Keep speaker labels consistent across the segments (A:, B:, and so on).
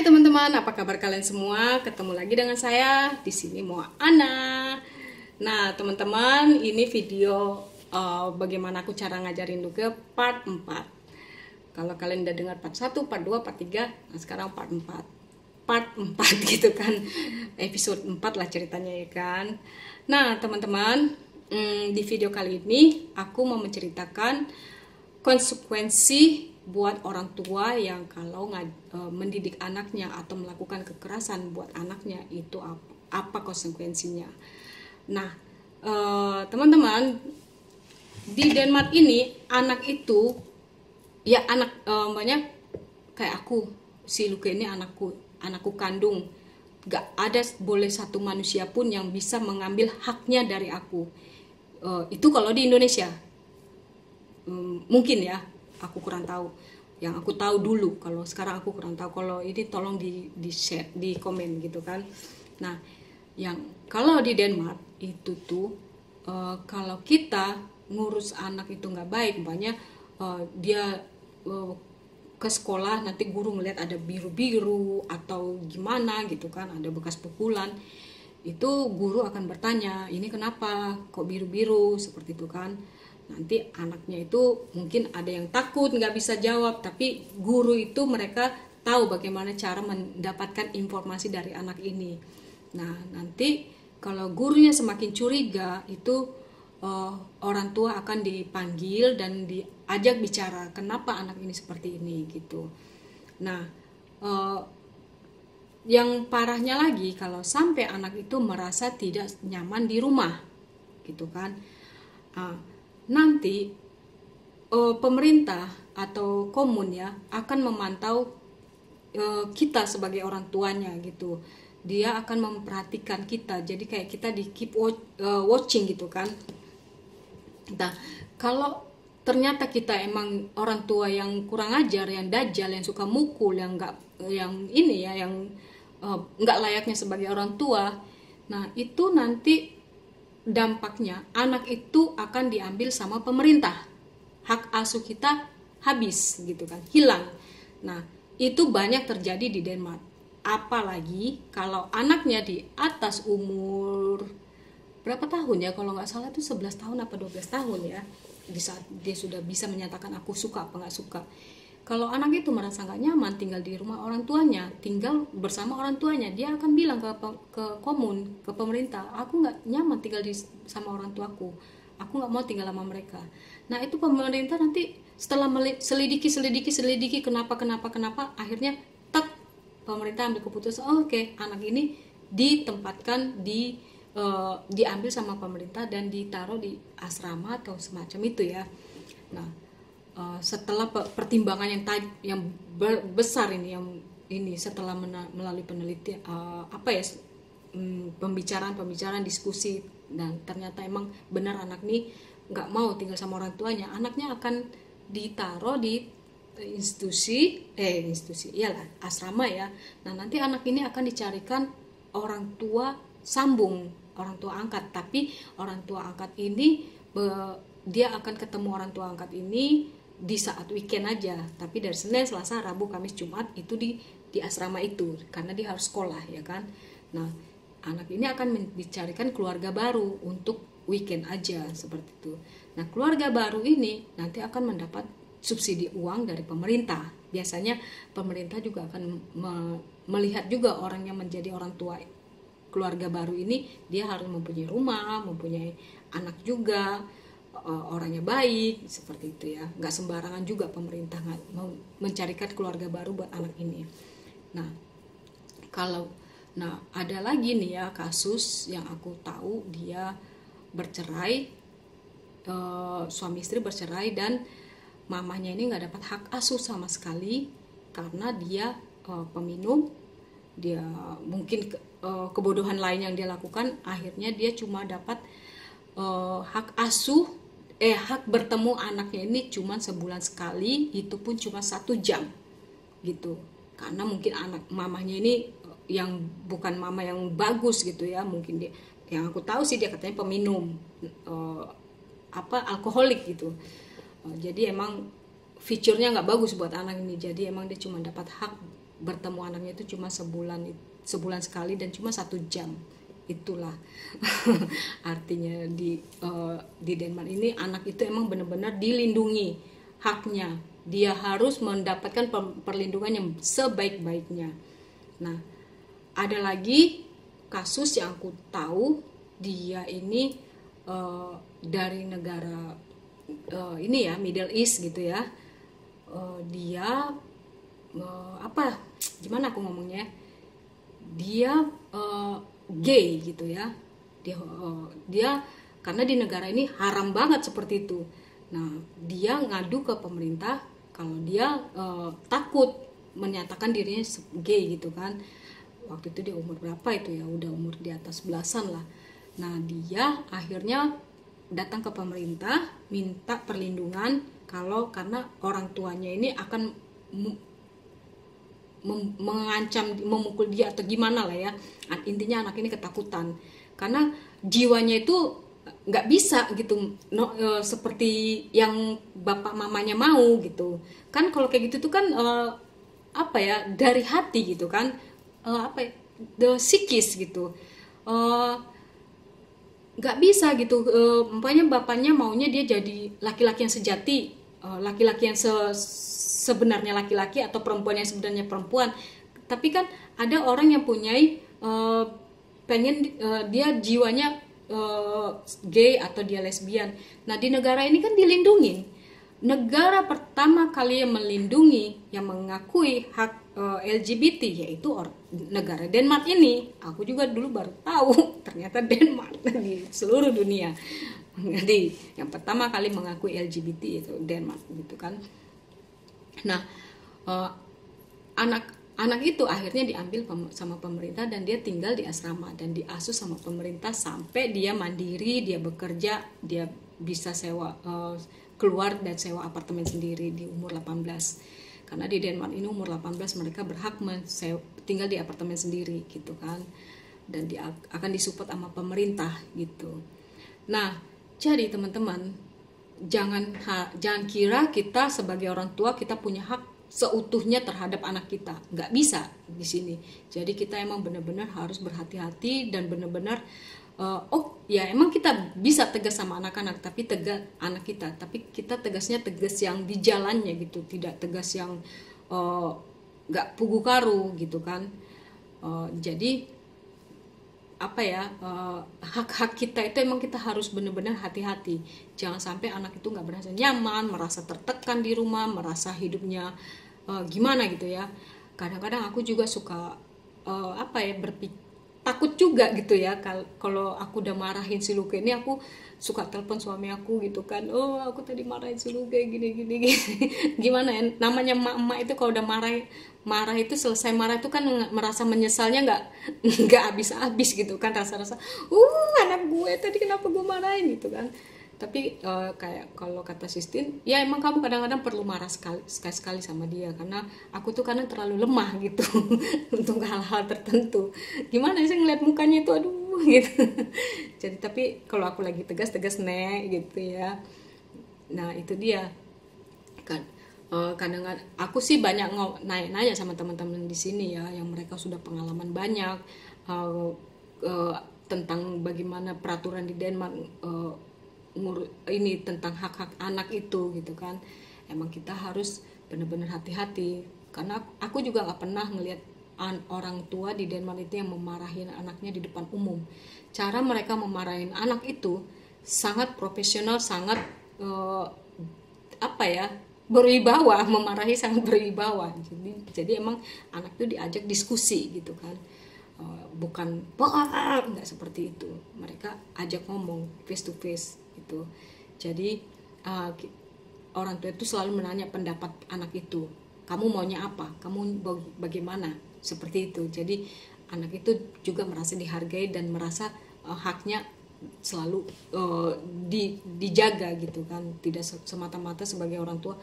A: Hai teman-teman, apa kabar kalian semua? Ketemu lagi dengan saya di sini Moana. Nah, teman-teman, ini video bagaimana aku cara ngajarin juga part 4. Kalau kalian udah dengar part 1, part 2, part 3, nah sekarang part 4. Part 4 gitu kan. Episode 4 lah ceritanya ya kan. Nah, teman-teman, di video kali ini aku mau menceritakan konsekuensi buat orang tua yang kalau mendidik anaknya atau melakukan kekerasan buat anaknya itu apa konsekuensinya. Nah, teman-teman, di Denmark ini anak itu ya banyak kayak aku, si Luke ini anakku kandung. Gak ada boleh satu manusia pun yang bisa mengambil haknya dari aku. Itu kalau di Indonesia. Mungkin ya, aku kurang tahu. Yang aku tahu dulu, kalau sekarang aku kurang tahu. Kalau ini tolong di share, di komen gitu kan. Nah, yang kalau di Denmark itu tuh kalau kita ngurus anak itu nggak baik, banyak dia ke sekolah nanti guru ngeliat ada biru-biru atau gimana gitu kan, ada bekas pukulan, itu guru akan bertanya, ini kenapa kok biru-biru seperti itu kan. Nanti anaknya itu mungkin ada yang takut nggak bisa jawab, tapi guru itu mereka tahu bagaimana cara mendapatkan informasi dari anak ini. Nah, nanti kalau gurunya semakin curiga, itu orang tua akan dipanggil dan diajak bicara kenapa anak ini seperti ini gitu. Nah, yang parahnya lagi kalau sampai anak itu merasa tidak nyaman di rumah gitu kan. Nanti pemerintah atau komun ya akan memantau kita sebagai orang tuanya gitu. Dia akan memperhatikan kita, jadi kayak kita di keep watching gitu kan. Nah, kalau ternyata kita emang orang tua yang kurang ajar, yang dajal, yang suka mukul, yang nggak layaknya sebagai orang tua, nah itu nanti dampaknya anak itu akan diambil sama pemerintah, hak asuh kita habis gitu kan, hilang. Nah, itu banyak terjadi di Denmark. Apalagi kalau anaknya di atas umur berapa tahun ya, kalau nggak salah itu 11 tahun apa 12 tahun ya, di saat dia sudah bisa menyatakan aku suka apa nggak suka. Kalau anak itu merasa nggak nyaman tinggal di rumah orang tuanya, tinggal bersama orang tuanya, dia akan bilang ke komun, ke pemerintah, aku nggak nyaman tinggal sama orang tuaku, aku nggak mau tinggal sama mereka. Nah, itu pemerintah nanti setelah selidiki kenapa, akhirnya pemerintah ambil keputusan, oke, anak ini ditempatkan diambil sama pemerintah dan ditaruh di asrama atau semacam itu ya. Nah, setelah pertimbangan yang besar ini setelah melalui penelitian pembicaraan diskusi, dan ternyata emang benar anak ini nggak mau tinggal sama orang tuanya, anaknya akan ditaruh di institusi iyalah asrama ya. Nah, nanti anak ini akan dicarikan orang tua sambung, orang tua angkat, tapi orang tua angkat ini dia akan ketemu orang tua angkat ini di saat weekend aja, tapi dari Senin, Selasa, Rabu, Kamis, Jumat itu di asrama itu, karena dia harus sekolah ya kan. Nah, anak ini akan dicarikan keluarga baru untuk weekend aja seperti itu. Nah, keluarga baru ini nanti akan mendapat subsidi uang dari pemerintah. Biasanya pemerintah juga akan melihat juga orang yang menjadi orang tua keluarga baru ini, dia harus mempunyai rumah, mempunyai anak juga, orangnya baik seperti itu ya. Nggak sembarangan juga pemerintah mau mencarikan keluarga baru buat anak ini. Nah, ada lagi nih ya kasus yang aku tahu, dia bercerai, suami istri bercerai, dan mamahnya ini nggak dapat hak asuh sama sekali karena dia peminum. Dia mungkin kebodohan lain yang dia lakukan, akhirnya dia cuma dapat hak bertemu anaknya ini cuma sebulan sekali, itu pun cuma 1 jam gitu, karena mungkin anak mamahnya ini yang bukan mama yang bagus gitu ya. Mungkin dia, yang aku tahu sih, dia katanya peminum alkoholik gitu. Jadi emang fiturnya nggak bagus buat anak ini, jadi emang dia cuma dapat hak bertemu anaknya itu cuma sebulan sekali dan cuma 1 jam. Itulah artinya di Denmark ini anak itu emang benar-benar dilindungi haknya, dia harus mendapatkan perlindungan yang sebaik-baiknya. Nah, ada lagi kasus yang aku tahu, dia ini dari negara ini ya, Middle East gitu ya. Dia gimana aku ngomongnya, dia gay gitu ya, dia karena di negara ini haram banget seperti itu. Nah, dia ngadu ke pemerintah kalau dia takut menyatakan dirinya gay gitu kan. Waktu itu dia umur berapa itu ya, udah umur di atas belasan lah. Nah, dia akhirnya datang ke pemerintah minta perlindungan karena orang tuanya ini akan mengancam, memukul dia atau gimana lah ya. Intinya anak ini ketakutan karena jiwanya itu nggak bisa gitu, seperti yang bapak mamanya mau gitu kan. Kalau kayak gitu tuh kan dari hati gitu kan, psikis gitu, nggak bisa gitu. Umpamanya bapaknya maunya dia jadi laki-laki yang sejati, laki-laki yang sebenarnya laki-laki, atau perempuan yang sebenarnya perempuan. Tapi kan ada orang yang punyai pengen dia jiwanya gay atau dia lesbian. Nah, di negara ini kan dilindungi. Negara pertama kali yang melindungi, yang mengakui hak LGBT yaitu negara Denmark ini. Aku juga dulu baru tahu ternyata Denmark di seluruh dunia. Jadi yang pertama kali mengakui LGBT itu Denmark gitu kan. Nah, anak itu akhirnya diambil sama pemerintah dan dia tinggal di asrama dan diasuh sama pemerintah sampai dia mandiri, dia bekerja, dia bisa keluar dan sewa apartemen sendiri di umur 18. Karena di Denmark ini umur 18 mereka berhak tinggal di apartemen sendiri gitu kan. Dan akan disupport sama pemerintah gitu. Nah, jadi teman-teman, jangan kira kita sebagai orang tua kita punya hak seutuhnya terhadap anak kita. Nggak bisa di sini. Jadi kita emang benar-benar harus berhati-hati dan benar-benar ya emang kita bisa tegas sama anak-anak, tapi kita tegasnya tegas yang di jalannya gitu, tidak tegas yang nggak pugu karu gitu kan. Jadi hak-hak kita itu emang kita harus benar-benar hati-hati. Jangan sampai anak itu nggak merasa nyaman, merasa tertekan di rumah, merasa hidupnya gimana gitu ya. Kadang-kadang aku juga suka berpikir takut juga gitu ya, kalau aku udah marahin si Luke ini, aku suka telepon suami aku gitu kan, aku tadi marahin si Luke gini gimana ya, namanya emak-emak itu kalau udah marah itu, selesai marah itu kan merasa menyesalnya nggak habis gitu kan, rasa anak gue tadi kenapa gue marahin gitu kan. Tapi kayak kalau kata Sistine, ya emang kamu kadang-kadang perlu marah sekali sama dia, karena aku tuh kadang terlalu lemah gitu untuk hal-hal tertentu. Gimana sih ngeliat mukanya itu, aduh gitu. Jadi tapi kalau aku lagi tegas nek gitu ya. Nah itu dia kan. Kadang-kadang aku sih banyak nanya sama teman-teman di sini ya, yang mereka sudah pengalaman banyak tentang bagaimana peraturan di Denmark ini tentang hak-hak anak itu gitu kan. Emang kita harus benar-benar hati-hati, karena aku juga nggak pernah ngelihat orang tua di Denmark itu yang memarahin anaknya di depan umum. Cara mereka memarahin anak itu sangat profesional, sangat berwibawa, memarahi sangat berwibawa. Jadi emang anak itu diajak diskusi gitu kan. Bukan nggak seperti itu, mereka ajak ngomong face to face gitu. Jadi orang tua itu selalu menanya pendapat anak itu, kamu maunya apa, kamu bagaimana, seperti itu. Jadi anak itu juga merasa dihargai dan merasa haknya selalu dijaga gitu kan. Tidak semata-mata sebagai orang tua,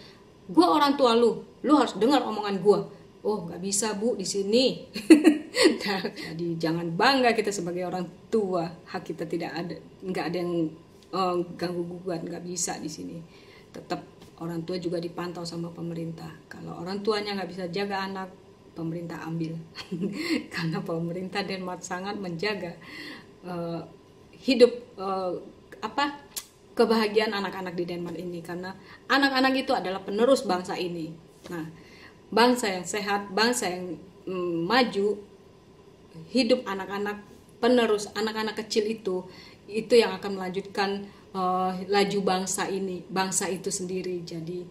A: gue orang tua lu harus dengar omongan gue. Nggak bisa bu di sini. Jadi jangan bangga kita sebagai orang tua, hak kita nggak ada yang ganggu gugat, nggak bisa di sini. Tetap orang tua juga dipantau sama pemerintah. Kalau orang tuanya nggak bisa jaga anak, pemerintah ambil. Karena pemerintah Denmark sangat menjaga hidup kebahagiaan anak-anak di Denmark ini, karena anak-anak itu adalah penerus bangsa ini. Nah, bangsa yang sehat, bangsa yang maju, hidup anak-anak penerus, anak-anak kecil itu yang akan melanjutkan laju bangsa ini, bangsa itu sendiri. Jadi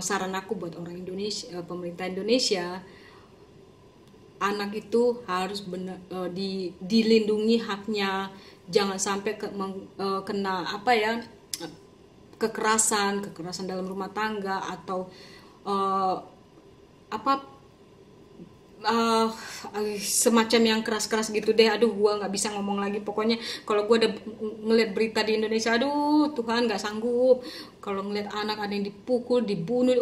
A: saran aku buat orang Indonesia, pemerintah Indonesia, anak itu harus dilindungi haknya, jangan sampai kena kekerasan dalam rumah tangga atau semacam yang keras-keras gitu deh. Aduh, gua nggak bisa ngomong lagi. Pokoknya kalau gua ada ngeliat berita di Indonesia, aduh Tuhan, nggak sanggup. Kalau ngeliat anak ada yang dipukul, dibunuh,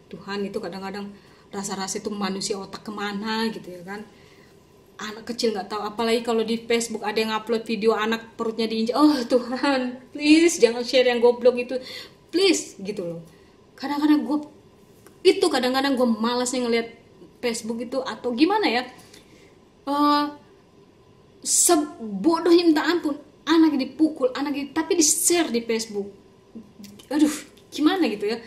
A: Tuhan itu kadang-kadang rasa-rasa itu manusia otak kemana gitu ya kan. Anak kecil nggak tahu, apalagi kalau di Facebook ada yang upload video anak perutnya diinjak. Oh Tuhan, please jangan share yang goblok itu, please gitu loh. Kadang-kadang gue malas nih ngeliat Facebook itu, atau gimana ya, sebodohnya minta ampun, anak dipukul, tapi di share di Facebook. Aduh, gimana gitu ya.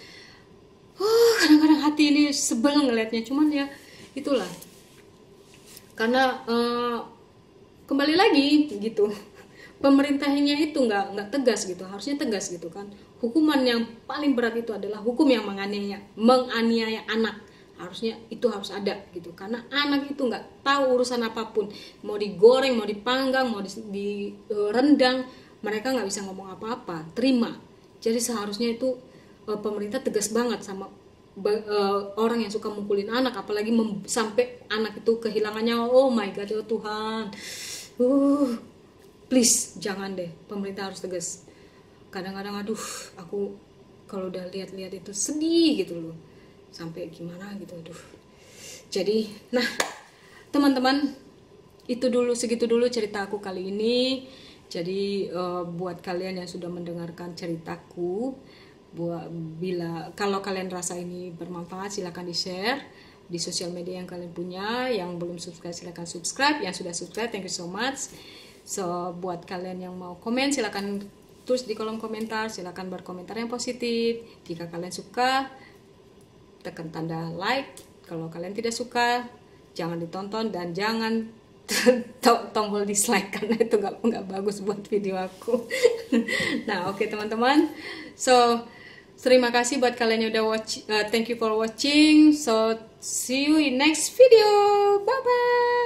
A: Kadang-kadang hati ini sebel ngelihatnya, cuman ya itulah, karena kembali lagi gitu, pemerintahnya itu nggak tegas gitu. Harusnya tegas gitu kan. Hukuman yang paling berat itu adalah hukum yang menganiaya anak. Harusnya itu harus ada gitu, karena anak itu nggak tahu urusan apapun, mau digoreng, mau dipanggang, mau direndang, mereka nggak bisa ngomong apa-apa, terima. Jadi seharusnya itu pemerintah tegas banget sama orang yang suka mukulin anak, apalagi sampai anak itu kehilangan nyawa. Oh my god, ya Tuhan, please jangan deh, pemerintah harus tegas. Kadang-kadang aduh, aku kalau udah lihat-lihat itu sedih gitu loh, sampai gimana gitu, aduh. Jadi nah teman-teman, segitu dulu cerita aku kali ini. Jadi buat kalian yang sudah mendengarkan ceritaku, kalau kalian rasa ini bermanfaat, silakan di share di sosial media yang kalian punya. Yang belum subscribe silakan subscribe, yang sudah subscribe thank you so much. So buat kalian yang mau komen, silakan tulis di kolom komentar, silakan berkomentar yang positif. Jika kalian suka, tekan tanda like. Kalau kalian tidak suka, jangan ditonton dan jangan tombol dislike, karena itu nggak bagus buat video aku. Nah oke, teman-teman, so terima kasih buat kalian yang udah watch. Thank you for watching. So see you in next video. Bye bye.